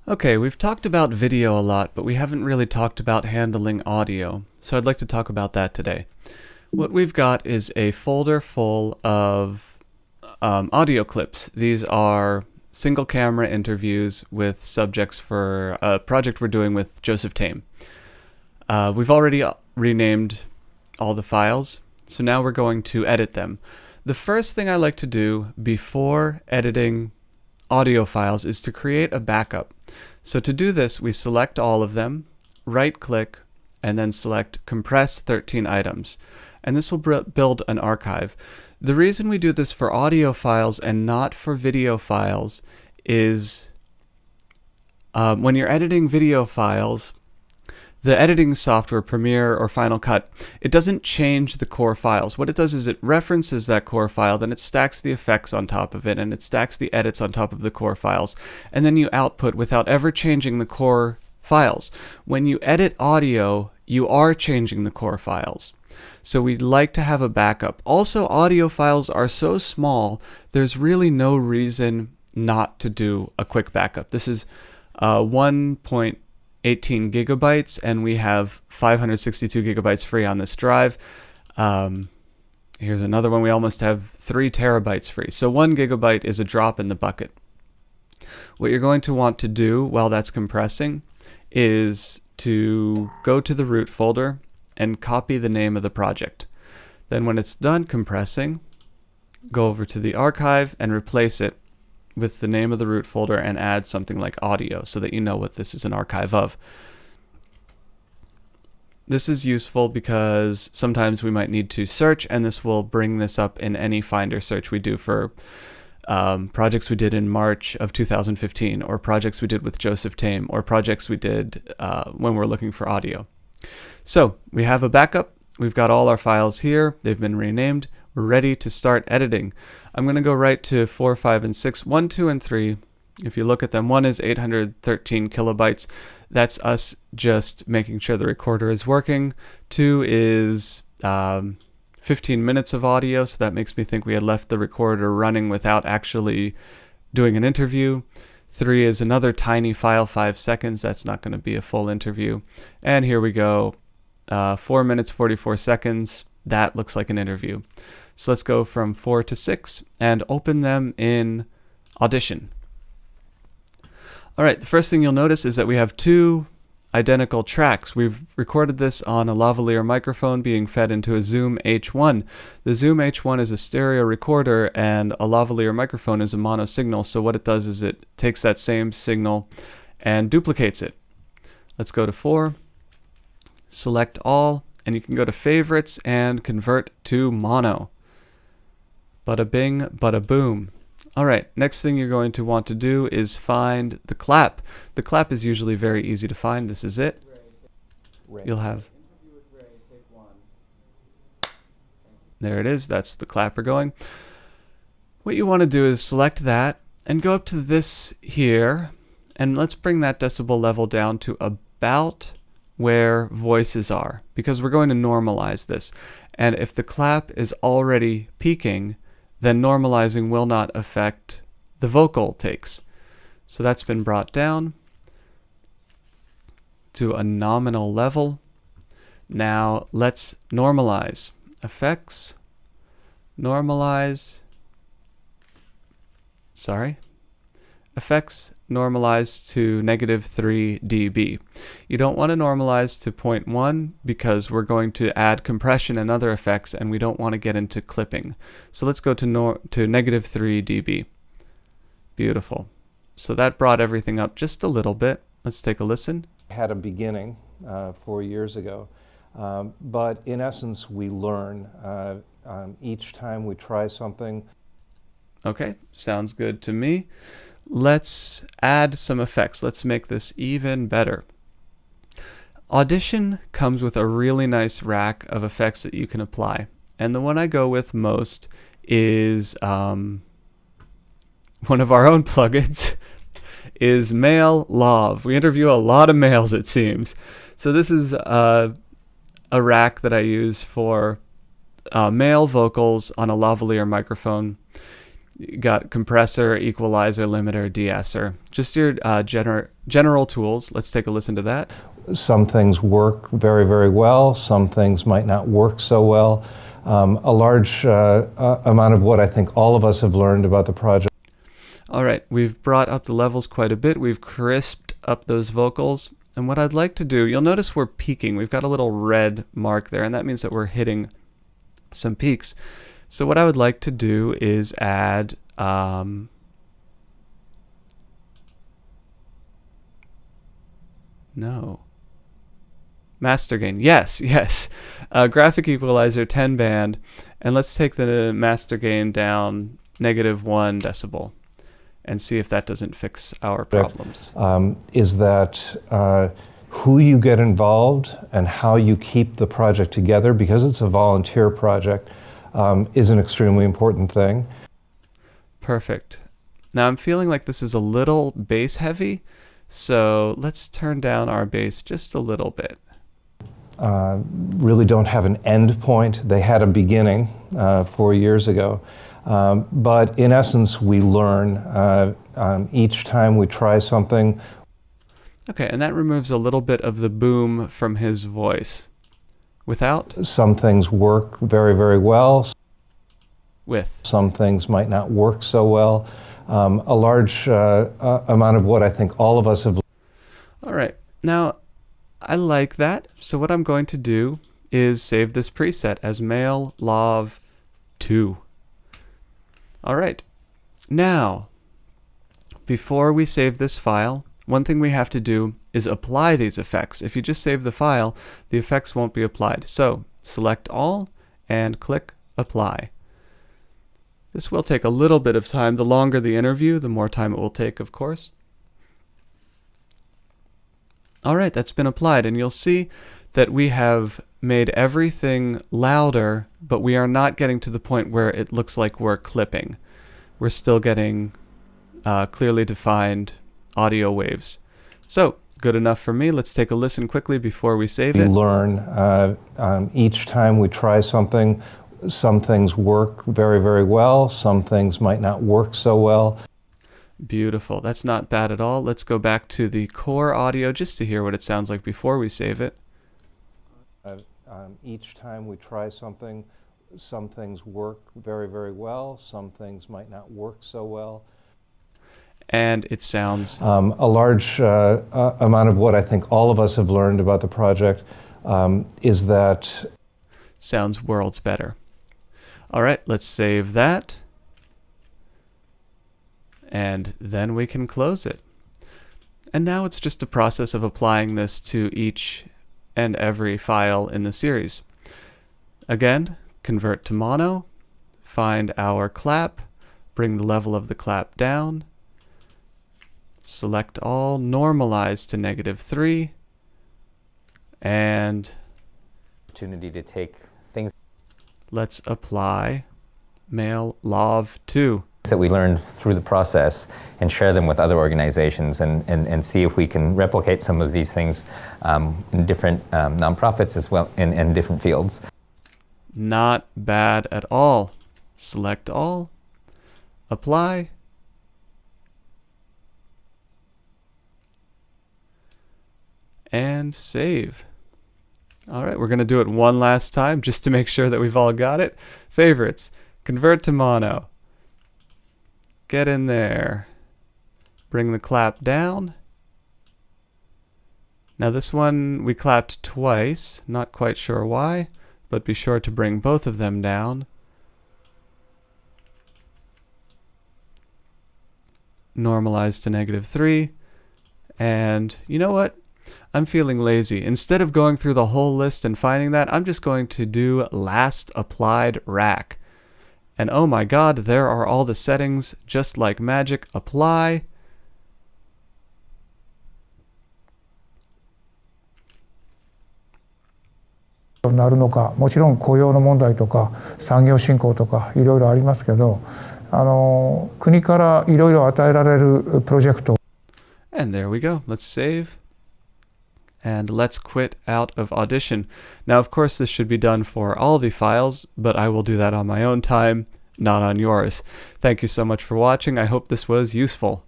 Okay, we've talked about video a lot, but we haven't really talked about handling audio, so I'd like to talk about that today. What we've got is a folder full of audio clips. These are single camera interviews with subjects for a project we're doing with Joseph Tame. We've already renamed all the files, so now we're going to edit them. The first thing I like to do before editing audio files is to create a backup. So to do this, we select all of them, right-click, and then select Compress 13 items. And this will build an archive. The reason we do this for audio files and not for video files is when you're editing video files, the editing software, Premiere or Final Cut, it doesn't change the core files. What it does is it references that core file, then it stacks the effects on top of it, and it stacks the edits on top of the core files, and then you output without ever changing the core files. When you edit audio, you are changing the core files. So we'd like to have a backup. Also, audio files are so small, there's really no reason not to do a quick backup. This is 1.18 gigabytes, and we have 562 gigabytes free on this drive. Here's another one. We almost have 3 terabytes free. So 1 gigabyte is a drop in the bucket. What you're going to want to do while that's compressing is to go to the root folder and copy the name of the project. Then when it's done compressing, go over to the archive and replace it with the name of the root folder and add something like audio so that you know what this is an archive of. This is useful because sometimes we might need to search, and this will bring this up in any Finder search we do for projects we did in March of 2015, or projects we did with Joseph Tame, or projects we did when we're looking for audio. So we have a backup. We've got all our files here. They've been renamed. We're ready to start editing. I'm going to go right to 4, 5, and 6. 1, 2, and 3. If you look at them, 1 is 813 kilobytes. That's us just making sure the recorder is working. 2 is 15 minutes of audio, so that makes me think we had left the recorder running without actually doing an interview. 3 is another tiny file, 5 seconds. That's not going to be a full interview. And here we go, 4 minutes, 44 seconds. That looks like an interview. So let's go from 4 to 6 and open them in Audition. All right, the first thing you'll notice is that we have 2 identical tracks. We've recorded this on a lavalier microphone being fed into a Zoom H1. The Zoom H1 is a stereo recorder and a lavalier microphone is a mono signal. So what it does is it takes that same signal and duplicates it. Let's go to 4, select all, and you can go to favorites and convert to mono. Bada bing, bada boom. All right, next thing you're going to want to do is find the clap. The clap is usually very easy to find. This is it. You'll have, there it is. That's the clapper going. What you want to do is select that and go up to this here, and let's bring that decibel level down to about where voices are, because we're going to normalize this. And if the clap is already peaking, then normalizing will not affect the vocal takes. So that's been brought down to a nominal level. Now let's normalize. Effects, normalize, effects, normalize to -3 dB. You don't want to normalize to 0.1 because we're going to add compression and other effects, and we don't want to get into clipping. So let's go to -3 dB. Beautiful. So that brought everything up just a little bit. Let's take a listen. Had a beginning 4 years ago, but in essence we learn. Each time we try something. Okay, sounds good to me. Let's add some effects. Let's make this even better. Audition comes with a really nice rack of effects that you can apply. And the one I go with most is one of our own plugins, is Male Love. We interview a lot of males, it seems. So this is a rack that I use for male vocals on a lavalier microphone. You got compressor, equalizer, limiter, de-esser. Just your general tools. Let's take a listen to that. Some things work very, very well. Some things might not work so well. A large amount of what I think all of us have learned about the project. All right, we've brought up the levels quite a bit. We've crisped up those vocals. And what I'd like to do, you'll notice we're peaking. We've got a little red mark there, and that means that we're hitting some peaks. So what I would like to do is add master gain. Yes. Graphic equalizer 10 band, and let's take the master gain down -1 decibel and see if that doesn't fix our problems. Is that who you get involved and how you keep the project together, because it's a volunteer project, is an extremely important thing. Perfect. Now I'm feeling like this is a little bass heavy, so let's turn down our bass just a little bit. Really don't have an end point. They had a beginning 4 years ago. But in essence, we learn each time we try something. Okay, and that removes a little bit of the boom from his voice. Without? Some things work very, very well. With? Some things might not work so well. A large amount of what I think all of us have. All right. Now, I like that. So what I'm going to do is save this preset as male lav 2. All right. Now, before we save this file, one thing we have to do is apply these effects. If you just save the file, the effects won't be applied. So select all and click apply. This will take a little bit of time. The longer the interview, the more time it will take, of course. All right, that's been applied, and you'll see that we have made everything louder, but we are not getting to the point where it looks like we're clipping. We're still getting clearly defined audio waves. So, good enough for me. Let's take a listen quickly before we save it. We learn each time we try something. Some things work very, very well. Some things might not work so well. Beautiful. That's not bad at all. Let's go back to the core audio just to hear what it sounds like before we save it. Each time we try something, some things work very, very well. Some things might not work so well. And it sounds... a large amount of what I think all of us have learned about the project is that... Sounds worlds better. All right, let's save that. And then we can close it. And now it's just a process of applying this to each and every file in the series. Again, convert to mono, find our clap, bring the level of the clap down, select all, normalize to -3, and opportunity to take things let's apply male lav 2. that we learned through the process and share them with other organizations and see if we can replicate some of these things in different nonprofits as well in different fields. Not bad at all. Select all, apply, and save. All right, we're going to do it one last time just to make sure that we've all got it. Favorites, convert to mono. Get in there. Bring the clap down. Now this one we clapped twice, not quite sure why, but be sure to bring both of them down. Normalize to -3. And you know what? I'm feeling lazy. Instead of going through the whole list and finding that, I'm just going to do last applied rack. And oh my god, there are all the settings, just like magic. Apply. なるのか、もちろん雇用の問題とか産業振興とかいろいろありますけど、国からいろいろ与えられるプロジェクト。 And there we go. Let's save. And let's quit out of Audition. Now, of course, this should be done for all the files, but I will do that on my own time, not on yours. Thank you so much for watching. I hope this was useful.